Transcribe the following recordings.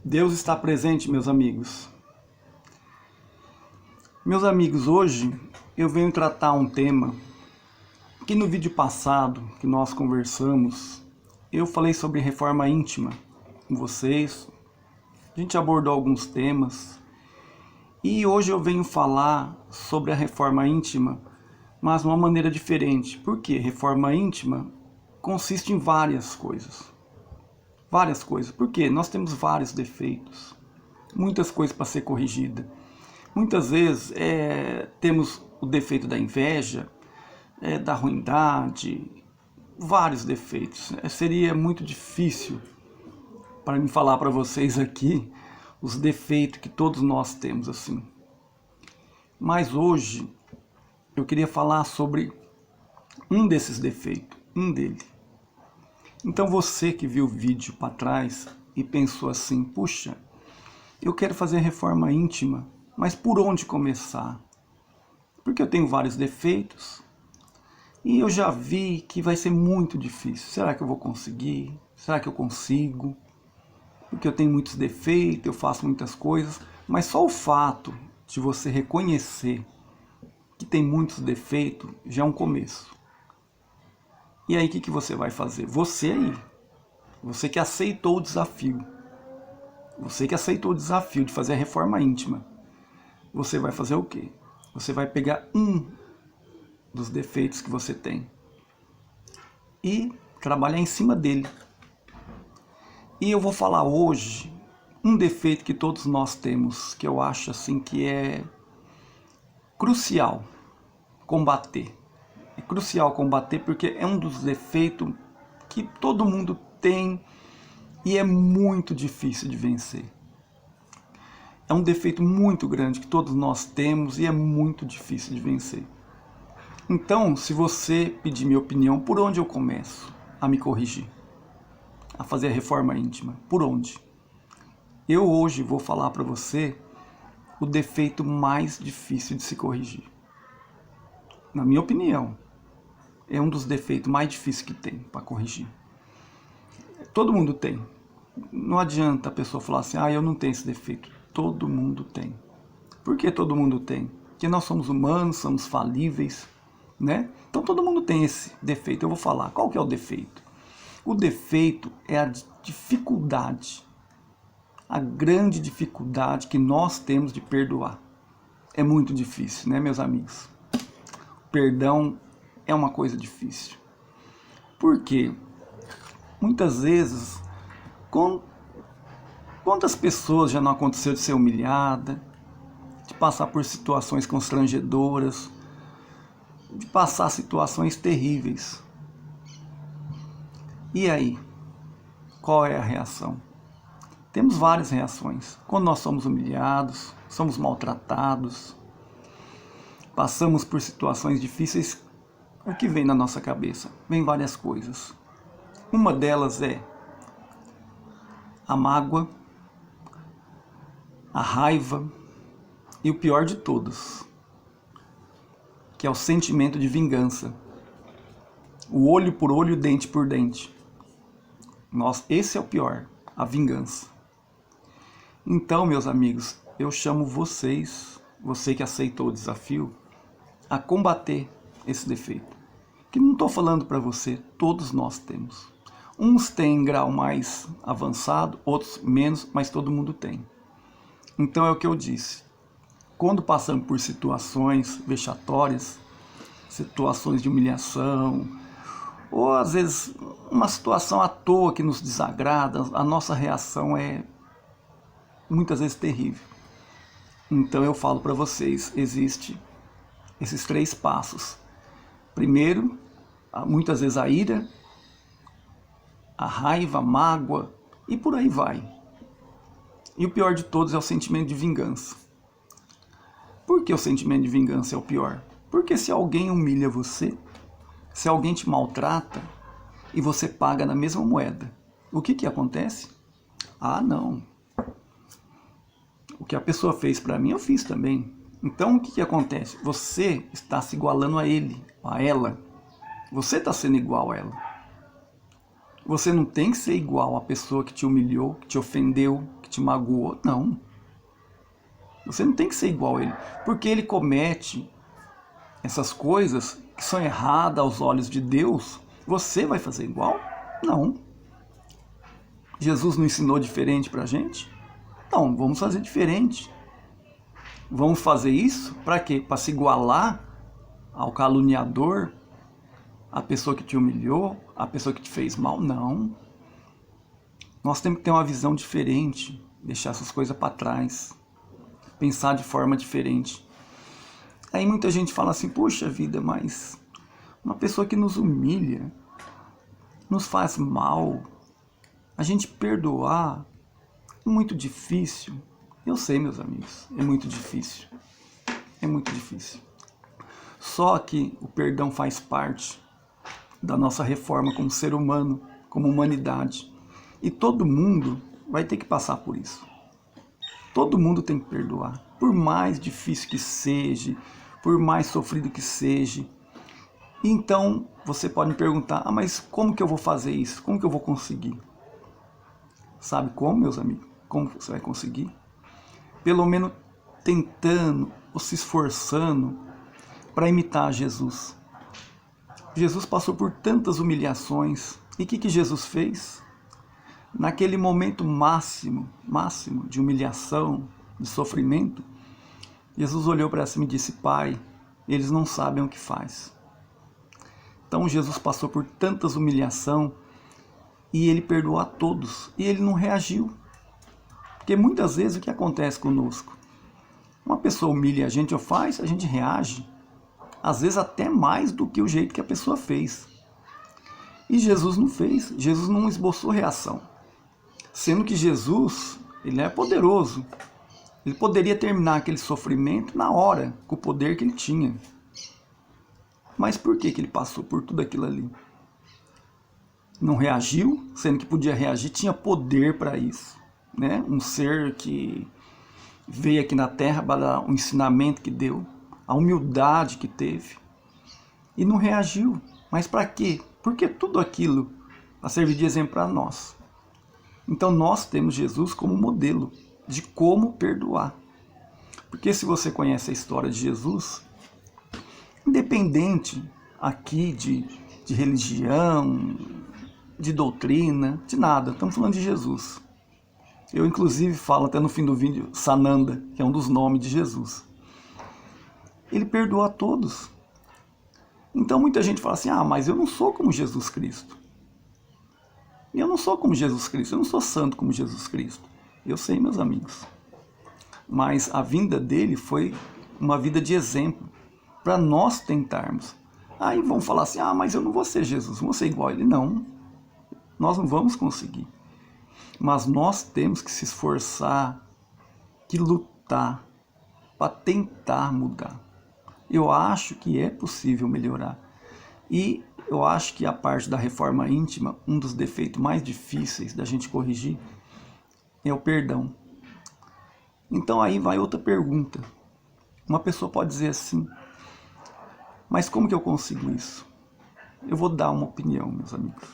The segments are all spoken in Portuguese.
Deus está presente, meus amigos. Meus amigos, hoje eu venho tratar um tema que no vídeo passado que nós conversamos, eu falei sobre reforma íntima com vocês. A gente abordou alguns temas e hoje eu venho falar sobre a reforma íntima, mas de uma maneira diferente. Por quê? Reforma íntima consiste em várias coisas. Várias coisas. Porque nós temos vários defeitos, muitas coisas para ser corrigida. Muitas vezes temos o defeito da inveja, da ruindade, vários defeitos. Seria muito difícil para mim falar para vocês aqui os defeitos que todos nós temos assim. Mas hoje eu queria falar sobre um desses defeitos, um deles. Então você que viu o vídeo para trás e pensou assim, puxa, eu quero fazer reforma íntima, mas por onde começar? Porque eu tenho vários defeitos e eu já vi que vai ser muito difícil. Será que eu vou conseguir? Será que eu consigo? Porque eu tenho muitos defeitos, eu faço muitas coisas, mas só o fato de você reconhecer que tem muitos defeitos já é um começo. E aí o que você vai fazer? Você aí, você que aceitou o desafio, você que aceitou o desafio de fazer a reforma íntima, você vai fazer o quê? Você vai pegar um dos defeitos que você tem e trabalhar em cima dele. E eu vou falar hoje um defeito que todos nós temos, que eu acho assim que é crucial combater. É crucial combater porque é um dos defeitos que todo mundo tem e é muito difícil de vencer. É um defeito muito grande que todos nós temos e é muito difícil de vencer. Então, se você pedir minha opinião, por onde eu começo a me corrigir? A fazer a reforma íntima? Por onde? Eu hoje vou falar para você o defeito mais difícil de se corrigir. Na minha opinião, é um dos defeitos mais difíceis que tem para corrigir. Todo mundo tem. Não adianta a pessoa falar assim, eu não tenho esse defeito. Todo mundo tem. Por que todo mundo tem? Porque nós somos humanos, somos falíveis, né? Então todo mundo tem esse defeito. Eu vou falar. Qual que é o defeito? O defeito é a dificuldade, a grande dificuldade que nós temos de perdoar. É muito difícil, né, meus amigos? Perdão é uma coisa difícil. Por quê? Muitas vezes, quantas pessoas já não aconteceu de ser humilhada, de passar por situações constrangedoras, de passar situações terríveis. E aí? Qual é a reação? Temos várias reações. Quando nós somos humilhados, somos maltratados, passamos por situações difíceis, o que vem na nossa cabeça? Vem várias coisas. Uma delas é a mágoa, a raiva e o pior de todos, que é o sentimento de vingança. O olho por olho, dente por dente. Esse é o pior, a vingança. Então, meus amigos, eu chamo vocês, você que aceitou o desafio, a combater esse defeito. Que não estou falando para você, todos nós temos. Uns têm grau mais avançado, outros menos, mas todo mundo tem. Então é o que eu disse. Quando passamos por situações vexatórias, situações de humilhação, ou às vezes uma situação à toa que nos desagrada, a nossa reação é muitas vezes terrível. Então eu falo para vocês, existe esses 3 passos. Primeiro, muitas vezes a ira, a raiva, a mágoa e por aí vai. E o pior de todos é o sentimento de vingança. Por que o sentimento de vingança é o pior? Porque se alguém humilha você, se alguém te maltrata e você paga na mesma moeda, o que acontece? Não. O que a pessoa fez para mim, eu fiz também. Então o que acontece? Você está se igualando a ele, a ela. Você está sendo igual a ela. Você não tem que ser igual à pessoa que te humilhou, que te ofendeu, que te magoou. Não. Você não tem que ser igual a ele. Porque ele comete essas coisas que são erradas aos olhos de Deus. Você vai fazer igual? Não. Jesus não ensinou diferente pra gente? Não, vamos fazer diferente. Vamos fazer isso para quê? Para se igualar ao caluniador, a pessoa que te humilhou, a pessoa que te fez mal? Não. Nós temos que ter uma visão diferente, deixar essas coisas para trás, pensar de forma diferente. Aí muita gente fala assim, puxa vida, mas uma pessoa que nos humilha, nos faz mal, a gente perdoar é muito difícil. Eu sei, meus amigos, é muito difícil. É muito difícil. Só que o perdão faz parte da nossa reforma como ser humano, como humanidade. E todo mundo vai ter que passar por isso. Todo mundo tem que perdoar. Por mais difícil que seja, por mais sofrido que seja. Então, você pode me perguntar, mas como que eu vou fazer isso? Como que eu vou conseguir? Sabe como, meus amigos? Como você vai conseguir? Pelo menos tentando ou se esforçando para imitar Jesus. Jesus passou por tantas humilhações. E o que Jesus fez? Naquele momento máximo de humilhação, de sofrimento, Jesus olhou para cima e disse, Pai, eles não sabem o que faz. Então Jesus passou por tantas humilhações e ele perdoou a todos. E ele não reagiu. Porque muitas vezes o que acontece conosco? Uma pessoa humilha a gente a gente reage. Às vezes até mais do que o jeito que a pessoa fez. E Jesus não fez. Jesus não esboçou reação. Sendo que Jesus, ele é poderoso. Ele poderia terminar aquele sofrimento na hora, com o poder que ele tinha. Mas por que ele passou por tudo aquilo ali? Não reagiu, sendo que podia reagir, tinha poder para isso. Né? Um ser que veio aqui na Terra para dar o ensinamento que deu, a humildade que teve. E não reagiu. Mas para quê? Porque tudo aquilo vai servir de exemplo para nós. Então nós temos Jesus como modelo de como perdoar. Porque se você conhece a história de Jesus, independente aqui de religião, de doutrina, de nada, estamos falando de Jesus. Eu inclusive falo até no fim do vídeo, Sananda, que é um dos nomes de Jesus. Ele perdoa a todos. Então muita gente fala assim, mas eu não sou como Jesus Cristo. Eu não sou como Jesus Cristo, eu não sou santo como Jesus Cristo. Eu sei, meus amigos. Mas a vinda dele foi uma vida de exemplo para nós tentarmos. Aí vão falar assim, mas eu não vou ser Jesus, não vou ser igual a ele. Não, nós não vamos conseguir. Mas nós temos que se esforçar, que lutar para tentar mudar. Eu acho que é possível melhorar. E eu acho que a parte da reforma íntima, um dos defeitos mais difíceis da gente corrigir é o perdão. Então aí vai outra pergunta. Uma pessoa pode dizer assim, mas como que eu consigo isso? Eu vou dar uma opinião, meus amigos.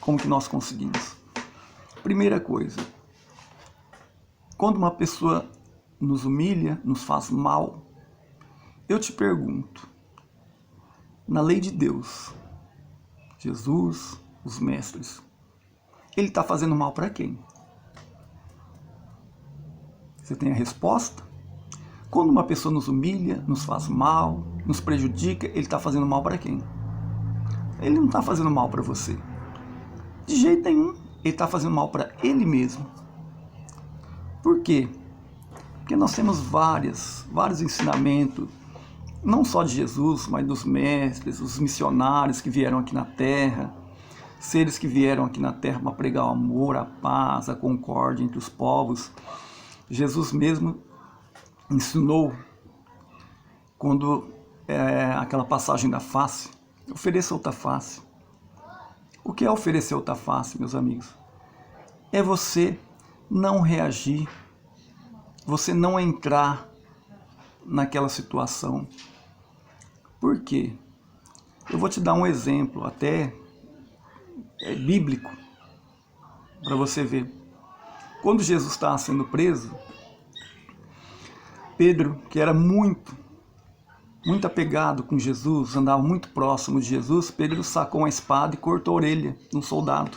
Como que nós conseguimos? Primeira coisa, quando uma pessoa nos humilha, nos faz mal, eu te pergunto, na lei de Deus, Jesus, os mestres, ele está fazendo mal para quem? Você tem a resposta? Quando uma pessoa nos humilha, nos faz mal, nos prejudica, ele está fazendo mal para quem? Ele não está fazendo mal para você. De jeito nenhum, ele está fazendo mal para ele mesmo. Por quê? Porque nós temos vários ensinamentos, não só de Jesus, mas dos mestres, os missionários que vieram aqui na Terra, seres que vieram aqui na Terra para pregar o amor, a paz, a concórdia entre os povos. Jesus mesmo ensinou, quando aquela passagem da face, ofereça outra face. O que é oferecer outra face, meus amigos? É você não reagir, você não entrar naquela situação. Por quê? Eu vou te dar um exemplo, até bíblico, para você ver. Quando Jesus estava sendo preso, Pedro, que era muito apegado com Jesus, andava muito próximo de Jesus, Pedro sacou uma espada e cortou a orelha de um soldado.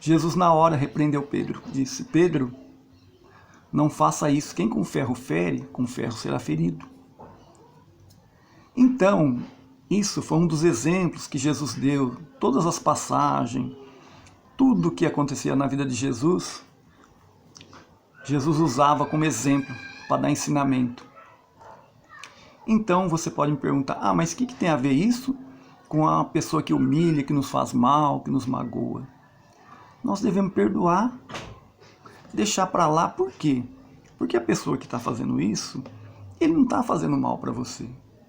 Jesus na hora repreendeu Pedro, disse: Pedro, não faça isso, quem com ferro fere, com ferro será ferido. Então, isso foi um dos exemplos que Jesus deu, todas as passagens, tudo o que acontecia na vida de Jesus, Jesus usava como exemplo para dar ensinamento. Então você pode me perguntar, mas o que tem a ver isso com a pessoa que humilha, que nos faz mal, que nos magoa? Nós devemos perdoar, deixar para lá, por quê? Porque a pessoa que está fazendo isso, ele não está fazendo mal para você,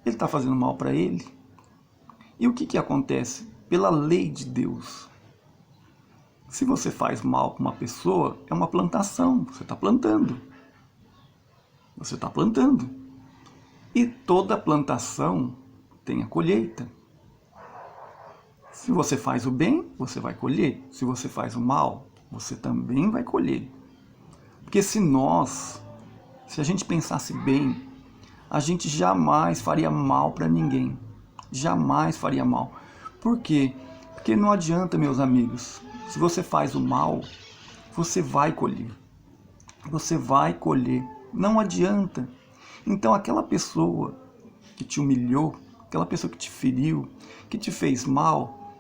ele está fazendo mal para ele. E o que acontece? Pela lei de Deus, se você faz mal para uma pessoa, é uma plantação, você está plantando. Você está plantando. E toda plantação tem a colheita. Se você faz o bem, você vai colher. Se você faz o mal, você também vai colher. Porque se a gente pensasse bem, a gente jamais faria mal para ninguém. Jamais faria mal. Por quê? Porque não adianta, meus amigos. Se você faz o mal, você vai colher. Você vai colher. Não adianta. Então aquela pessoa que te humilhou, aquela pessoa que te feriu, que te fez mal,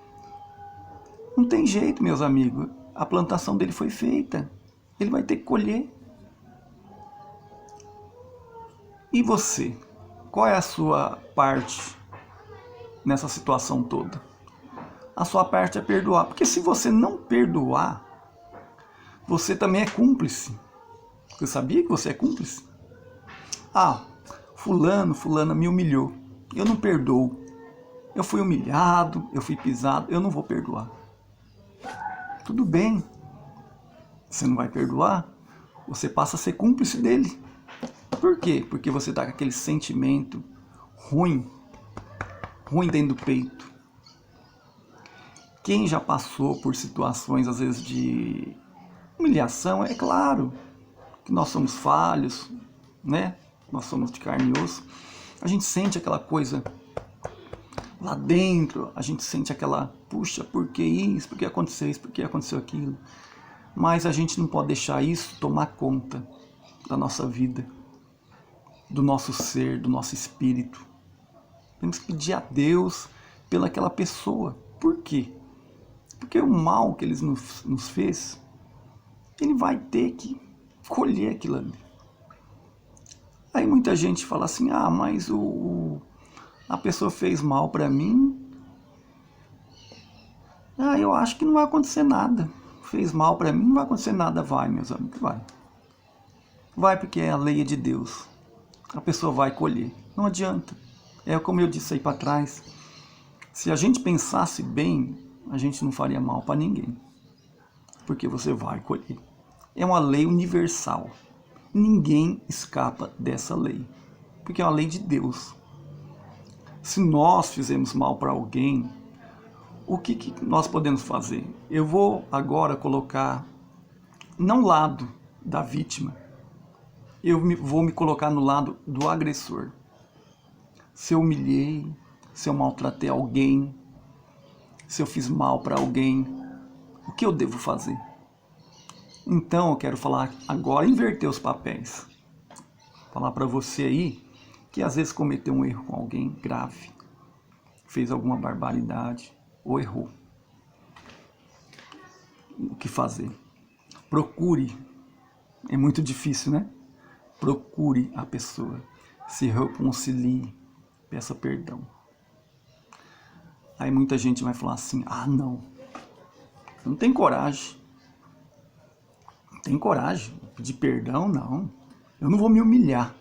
não tem jeito, meus amigos. A plantação dele foi feita. Ele vai ter que colher. E você? Qual é a sua parte nessa situação toda? A sua parte é perdoar. Porque se você não perdoar, você também é cúmplice. Você sabia que você é cúmplice? Fulana me humilhou. Eu não perdoo. Eu fui humilhado, eu fui pisado, eu não vou perdoar. Tudo bem. Você não vai perdoar? Você passa a ser cúmplice dele. Por quê? Porque você está com aquele sentimento ruim dentro do peito. Quem já passou por situações, às vezes, de humilhação, é claro que nós somos falhos, né? Nós somos de carne e osso. A gente sente aquela coisa lá dentro, a gente sente aquela, puxa, por que isso? Por que aconteceu isso? Por que aconteceu aquilo? Mas a gente não pode deixar isso tomar conta da nossa vida, do nosso ser, do nosso espírito. Temos que pedir a Deus pelaquela pessoa. Por quê? Porque o mal que ele nos fez, ele vai ter que colher aquilo ali. Aí muita gente fala assim, mas a pessoa fez mal para mim, eu acho que não vai acontecer nada. Fez mal para mim, não vai acontecer nada. Vai, meus amigos, vai. Vai, porque é a lei de Deus. A pessoa vai colher. Não adianta. É como eu disse aí para trás. Se a gente pensasse bem, a gente não faria mal para ninguém. Porque você vai colher. É uma lei universal. Ninguém escapa dessa lei. Porque é uma lei de Deus. Se nós fizermos mal para alguém, o que nós podemos fazer? Eu vou agora colocar, não lado da vítima, vou me colocar no lado do agressor. Se eu humilhei, se eu maltratei alguém, se eu fiz mal para alguém, o que eu devo fazer? Então eu quero falar agora, inverter os papéis. Falar para você aí que às vezes cometeu um erro com alguém grave, fez alguma barbaridade ou errou. O que fazer? Procure. É muito difícil, né? Procure a pessoa, se reconcilie, peça perdão. Aí muita gente vai falar assim, não, eu não tenho coragem. Não tenho coragem de pedir perdão, não. Eu não vou me humilhar.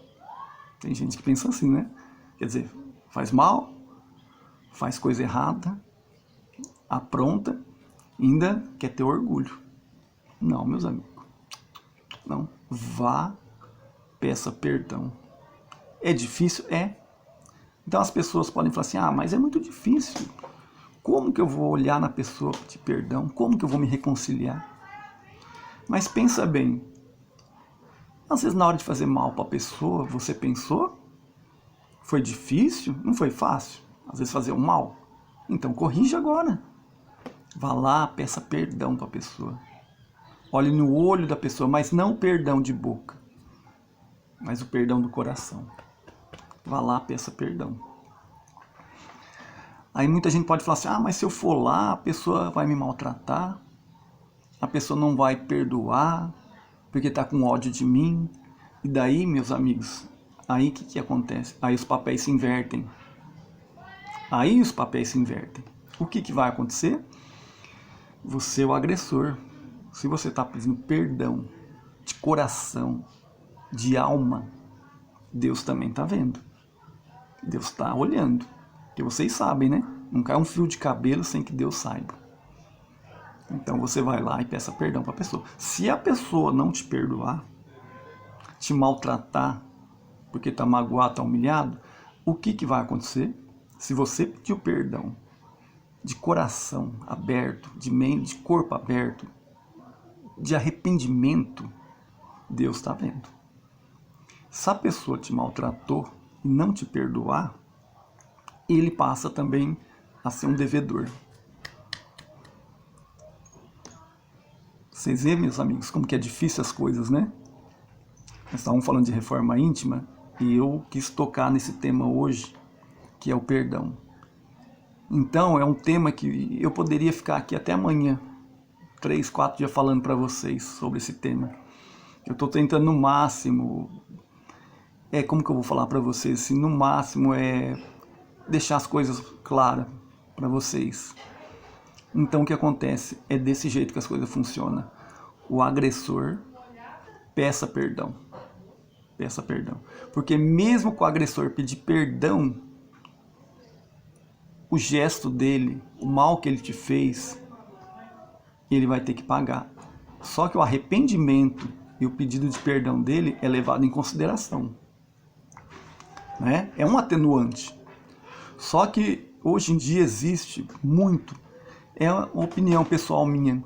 Tem gente que pensa assim, né? Quer dizer, faz mal, faz coisa errada, apronta, ainda quer ter orgulho. Não, meus amigos. Não. Vá, peça perdão. É difícil? É. Então as pessoas podem falar assim, mas é muito difícil. Como que eu vou olhar na pessoa pedir perdão? Como que eu vou me reconciliar? Mas pensa bem, às vezes na hora de fazer mal para a pessoa, você pensou? Foi difícil? Não foi fácil? Às vezes fazer o mal? Então corrija agora. Vá lá, peça perdão para a pessoa. Olhe no olho da pessoa, mas não o perdão de boca, mas o perdão do coração. Vá lá, peça perdão. Aí muita gente pode falar assim, mas se eu for lá, a pessoa vai me maltratar, a pessoa não vai perdoar, porque está com ódio de mim. E daí, meus amigos, aí o que acontece? Aí os papéis se invertem. O que vai acontecer? Você é o agressor. Se você está pedindo perdão de coração, de alma, Deus também está vendo. Deus está olhando. Porque vocês sabem, né? Não cai um fio de cabelo sem que Deus saiba. Então você vai lá e peça perdão para a pessoa. Se a pessoa não te perdoar, te maltratar, porque está magoado, está humilhado, o que vai acontecer? Se você pediu perdão de coração aberto, de mente, de corpo aberto, de arrependimento, Deus está vendo. Se a pessoa te maltratou e não te perdoar, ele passa também a ser um devedor. Vocês veem, meus amigos, como que é difícil as coisas, né? Nós estávamos falando de reforma íntima e eu quis tocar nesse tema hoje, que é o perdão. Então, é um tema que eu poderia ficar aqui até amanhã, 3, 4 dias falando para vocês sobre esse tema. Eu estou tentando no máximo, como que eu vou falar para vocês? Assim, no máximo deixar as coisas claras para vocês. Então o que acontece? É desse jeito que as coisas funcionam. O agressor peça perdão. Peça perdão. Porque mesmo que o agressor pedir perdão, o gesto dele, o mal que ele te fez, ele vai ter que pagar. Só que o arrependimento e o pedido de perdão dele é levado em consideração. Né? É um atenuante. Só que hoje em dia existe muito, é uma opinião pessoal minha,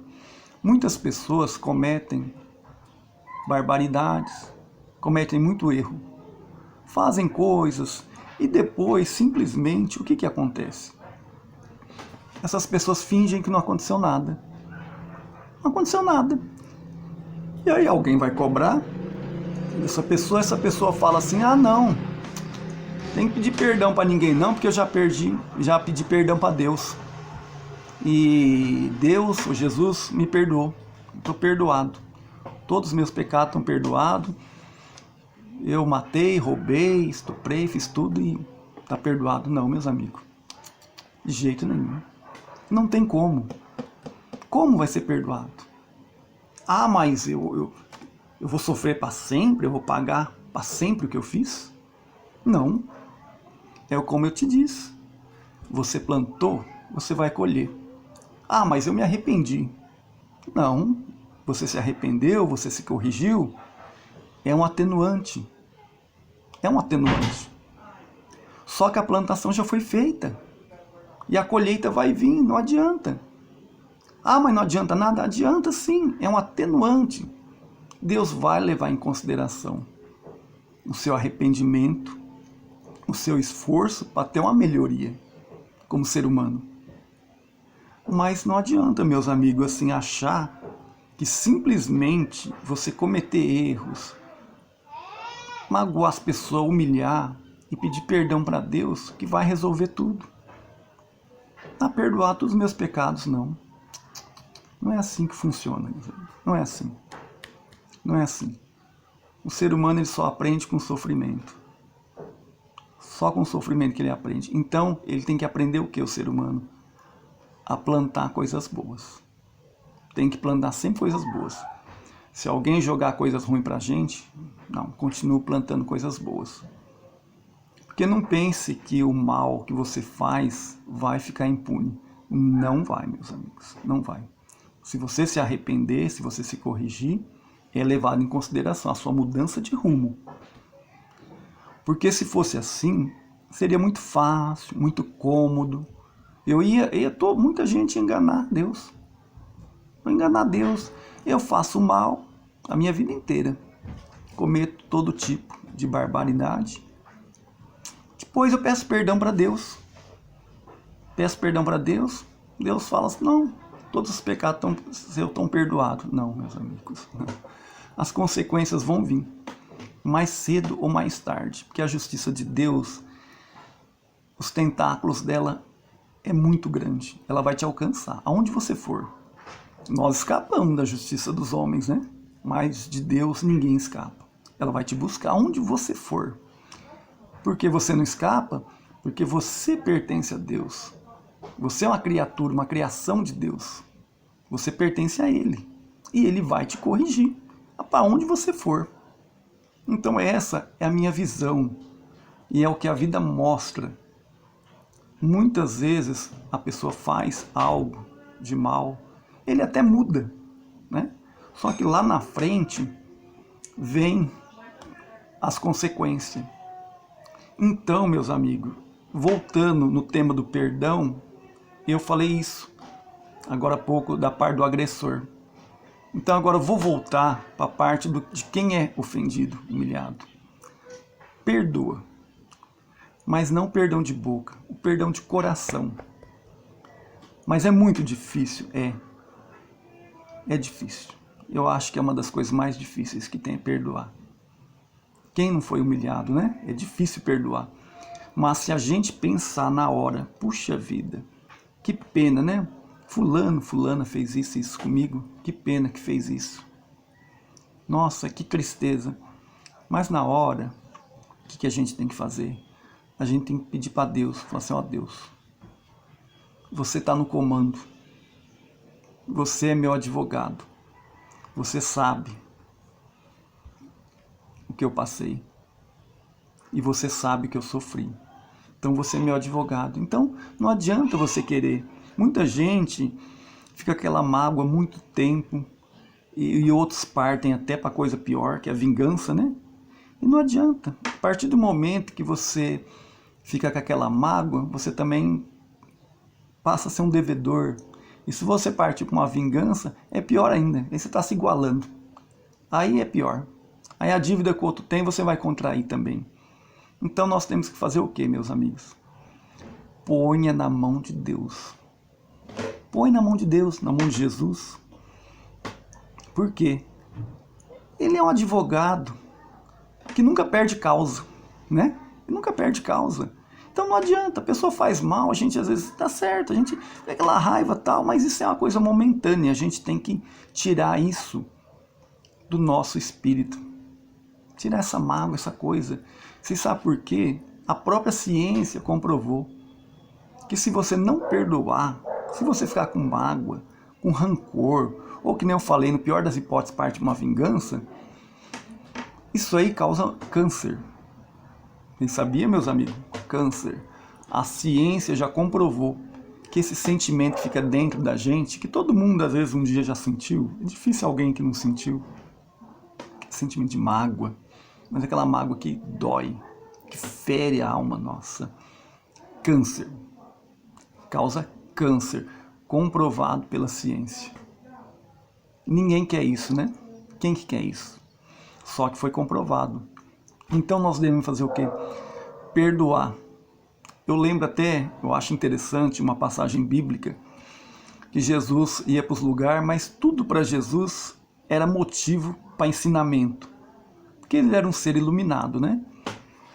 muitas pessoas cometem barbaridades, cometem muito erro, fazem coisas e depois simplesmente o que acontece? Essas pessoas fingem que não aconteceu nada. Não aconteceu nada. E aí alguém vai cobrar essa pessoa fala assim, não, tem que pedir perdão para ninguém não, porque eu já pedi perdão para Deus. E Deus, o Jesus, me perdoou. Estou perdoado. Todos os meus pecados estão perdoados. Eu matei, roubei, estuprei, fiz tudo e está perdoado. Não, meus amigos. De jeito nenhum. Não tem como. Como vai ser perdoado? Mas eu vou sofrer para sempre? Eu vou pagar para sempre o que eu fiz? Não. É como eu te disse. Você plantou, você vai colher. Mas eu me arrependi. Não. Você se arrependeu, você se corrigiu. É um atenuante. É um atenuante. Só que a plantação já foi feita. E a colheita vai vir, não adianta. Mas não adianta nada? Adianta sim, é um atenuante. Deus vai levar em consideração o seu arrependimento, o seu esforço para ter uma melhoria como ser humano. Mas não adianta, meus amigos, assim, achar que simplesmente você cometer erros, magoar as pessoas, humilhar e pedir perdão para Deus que vai resolver tudo. Tá perdoado todos os meus pecados, não. Não é assim que funciona. Não é assim. Não é assim. O ser humano ele só aprende com sofrimento. Só com sofrimento que ele aprende. Então, ele tem que aprender o que, o ser humano? A plantar coisas boas. Tem que plantar sempre coisas boas. Se alguém jogar coisas ruins pra gente, não, continue plantando coisas boas. Porque não pense que o mal que você faz vai ficar impune. Não vai, meus amigos, não vai. Se você se arrepender, se você se corrigir, é levado em consideração a sua mudança de rumo. Porque se fosse assim, seria muito fácil, muito cômodo. Muita gente ia enganar Deus. Vai enganar Deus. Eu faço mal a minha vida inteira. Cometo todo tipo de barbaridade. Depois eu peço perdão para Deus. Peço perdão para Deus. Deus fala assim, não, todos os pecados estão perdoados. Não, meus amigos. As consequências vão vir. Mais cedo ou mais tarde. Porque a justiça de Deus, os tentáculos dela é muito grande. Ela vai te alcançar, aonde você for. Nós escapamos da justiça dos homens, né? Mas de Deus ninguém escapa. Ela vai te buscar aonde você for. Por que você não escapa? Porque você pertence a Deus. Você é uma criatura, uma criação de Deus. Você pertence a Ele. E Ele vai te corrigir para onde você for. Então essa é a minha visão. E é o que a vida mostra. Muitas vezes a pessoa faz algo de mal. Ele até muda, né? Só que lá na frente vem as consequências. Então, meus amigos, voltando no tema do perdão, eu falei isso agora há pouco da parte do agressor. Então agora eu vou voltar para a parte de quem é ofendido, humilhado. Perdoa, mas não perdão de boca, o perdão de coração. Mas é muito difícil, é difícil. Eu acho que é uma das coisas mais difíceis que tem é perdoar. Quem não foi humilhado, né? É difícil perdoar. Mas se a gente pensar na hora, puxa vida, que pena, né? Fulana fez isso comigo, que pena que fez isso. Nossa, que tristeza. Mas na hora, o que a gente tem que fazer? A gente tem que pedir para Deus, falar assim, ó Deus, você está no comando, você é meu advogado, você sabe o que eu passei e você sabe que eu sofri. Então você é meu advogado. Então não adianta você querer. Muita gente fica com aquela mágoa muito tempo e outros partem até para coisa pior, que é a vingança, né? E não adianta. A partir do momento que você fica com aquela mágoa, você também passa a ser um devedor. E se você partir para uma vingança, é pior ainda. Aí você está se igualando. Aí é pior. Aí a dívida que o outro tem, você vai contrair também. Então nós temos que fazer o quê, meus amigos? Ponha na mão de Deus. Põe na mão de Deus, na mão de Jesus. Por quê? Ele é um advogado que nunca perde causa, né? Ele nunca perde causa. Então não adianta, a pessoa faz mal, a gente às vezes tá certo, a gente tem aquela raiva e tal, mas isso é uma coisa momentânea, a gente tem que tirar isso do nosso espírito. Tirar essa mágoa, essa coisa. Você sabe por quê? A própria ciência comprovou que se você não perdoar, se você ficar com mágoa, com rancor, ou que nem eu falei, no pior das hipóteses, parte de uma vingança, isso aí causa câncer. Você sabia, meus amigos? Câncer. A ciência já comprovou que esse sentimento que fica dentro da gente, que todo mundo às vezes um dia já sentiu, é difícil alguém que não sentiu, sentimento de mágoa, mas aquela mágoa que dói, que fere a alma nossa. Câncer. Causa câncer, comprovado pela ciência. Ninguém quer isso, né? Quem que quer isso? Só que foi comprovado. Então nós devemos fazer o quê? Perdoar. Eu lembro até, eu acho interessante uma passagem bíblica, que Jesus ia para os lugares, mas tudo para Jesus era motivo para ensinamento. Porque ele era um ser iluminado, né?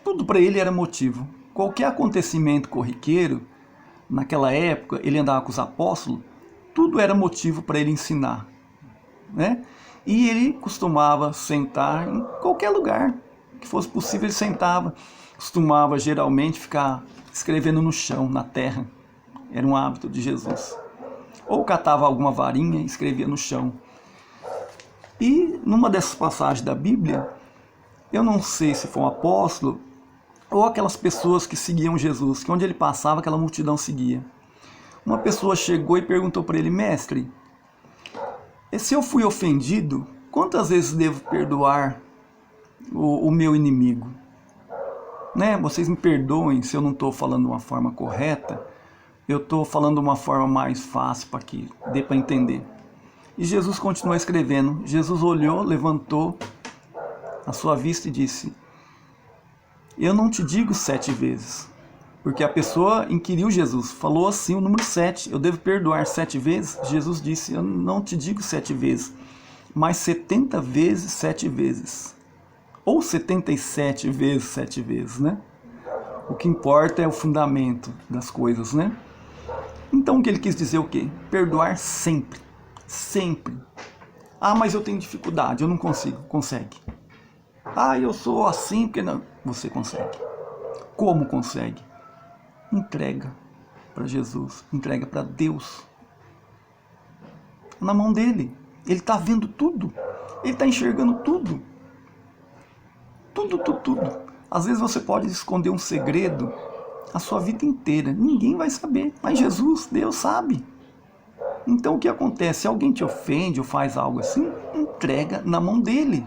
Tudo para ele era motivo. Qualquer acontecimento corriqueiro, naquela época, ele andava com os apóstolos, tudo era motivo para ele ensinar, né? E ele costumava sentar em qualquer lugar que fosse possível, ele sentava. Costumava geralmente ficar escrevendo no chão, na terra. Era um hábito de Jesus. Ou catava alguma varinha e escrevia no chão. E numa dessas passagens da Bíblia, eu não sei se foi um apóstolo ou aquelas pessoas que seguiam Jesus, que onde ele passava, aquela multidão seguia. Uma pessoa chegou e perguntou para ele, mestre, se eu fui ofendido, quantas vezes devo perdoar o meu inimigo? Né? Vocês me perdoem se eu não estou falando de uma forma correta, eu estou falando de uma forma mais fácil para que dê para entender. E Jesus continuou escrevendo. Jesus olhou, levantou a sua vista e disse: eu não te digo 7 vezes. Porque a pessoa inquiriu Jesus, falou assim o número 7, eu devo perdoar 7 vezes? Jesus disse: eu não te digo 7 vezes, mas 70 vezes 7 vezes. Ou 77 vezes 7 vezes, né? O que importa é o fundamento das coisas, né? Então o que ele quis dizer é o quê? Perdoar sempre. Sempre. Ah, mas eu tenho dificuldade, eu não consigo. Consegue. Ah, eu sou assim, porque não. Você consegue. Como consegue? Entrega para Jesus, entrega para Deus. Na mão dele. Ele está vendo tudo. Ele está enxergando tudo. Tudo, tudo, tudo. Às vezes você pode esconder um segredo a sua vida inteira. Ninguém vai saber. Mas Jesus, Deus sabe. Então o que acontece? Se alguém te ofende ou faz algo assim, entrega na mão dele.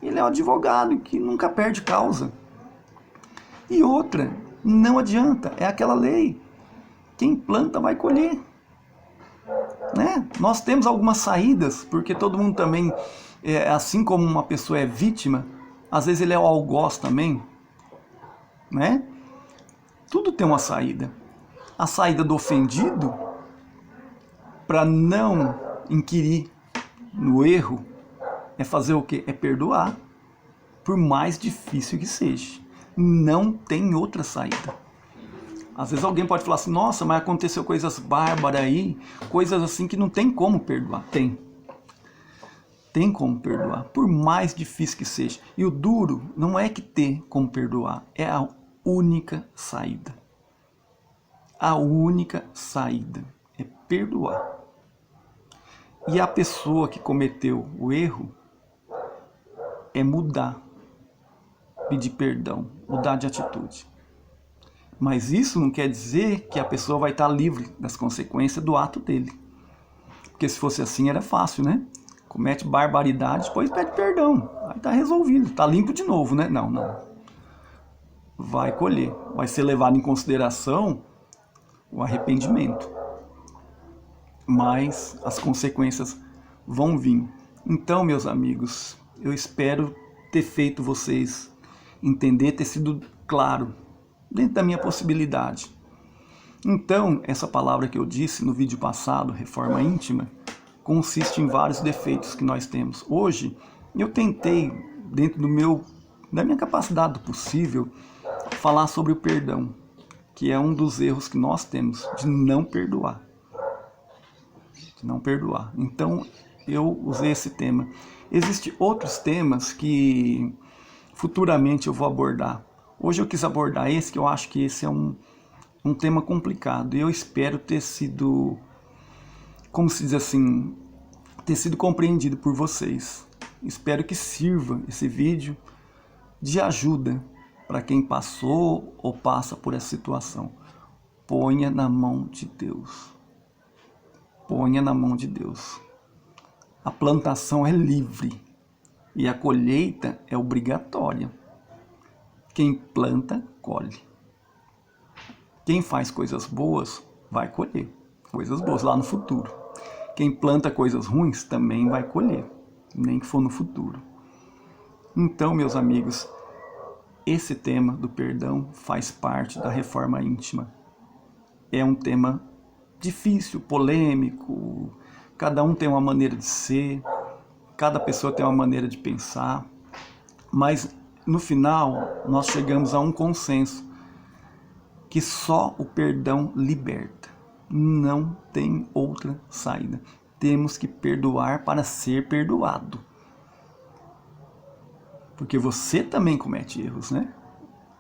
Ele é um advogado que nunca perde causa. E outra, não adianta, é aquela lei. Quem planta vai colher. Né? Nós temos algumas saídas, porque todo mundo também, assim como uma pessoa é vítima, às vezes ele é o algoz também. Né? Tudo tem uma saída. A saída do ofendido, para não inquirir no erro, é fazer o quê? É perdoar, por mais difícil que seja. Não tem outra saída. Às vezes alguém pode falar assim: nossa, mas aconteceu coisas bárbaras aí, coisas assim que não tem como perdoar. Tem. Tem como perdoar, por mais difícil que seja. E o duro não é que ter como perdoar, é a única saída. A única saída é perdoar. E a pessoa que cometeu o erro é mudar, pedir perdão, mudar de atitude. Mas isso não quer dizer que a pessoa vai estar livre das consequências do ato dele. Porque se fosse assim era fácil, né? Comete barbaridade, depois pede perdão. Aí está resolvido, está limpo de novo, né? Não, não. Vai colher, vai ser levado em consideração o arrependimento. Mas as consequências vão vir. Então, meus amigos, eu espero ter feito vocês entender, ter sido claro, dentro da minha possibilidade. Então, essa palavra que eu disse no vídeo passado, reforma íntima, consiste em vários defeitos que nós temos. Hoje, eu tentei, dentro da minha capacidade do possível, falar sobre o perdão, que é um dos erros que nós temos, de não perdoar. De não perdoar. Então, eu usei esse tema. Existem outros temas que futuramente eu vou abordar. Hoje eu quis abordar esse, que eu acho que esse é um tema complicado. E eu espero ter sido, como se diz assim, ter sido compreendido por vocês. Espero que sirva esse vídeo de ajuda para quem passou ou passa por essa situação. Ponha na mão de Deus. Ponha na mão de Deus. A plantação é livre e a colheita é obrigatória. Quem planta, colhe. Quem faz coisas boas, vai colher coisas boas lá no futuro. Quem planta coisas ruins, também vai colher, nem que for no futuro. Então, meus amigos, esse tema do perdão faz parte da reforma íntima. É um tema difícil, polêmico, cada um tem uma maneira de ser, cada pessoa tem uma maneira de pensar, mas no final nós chegamos a um consenso que só o perdão liberta, não tem outra saída. Temos que perdoar para ser perdoado. Porque você também comete erros, né?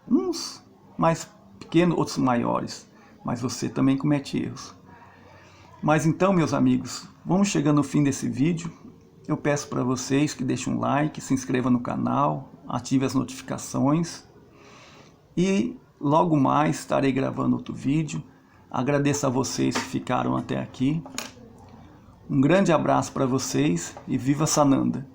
Uns mais pequenos, outros maiores, mas você também comete erros. Mas então, meus amigos, vamos chegando no fim desse vídeo. Eu peço para vocês que deixem um like, se inscrevam no canal, ative as notificações e logo mais estarei gravando outro vídeo. Agradeço a vocês que ficaram até aqui. Um grande abraço para vocês e viva Sananda!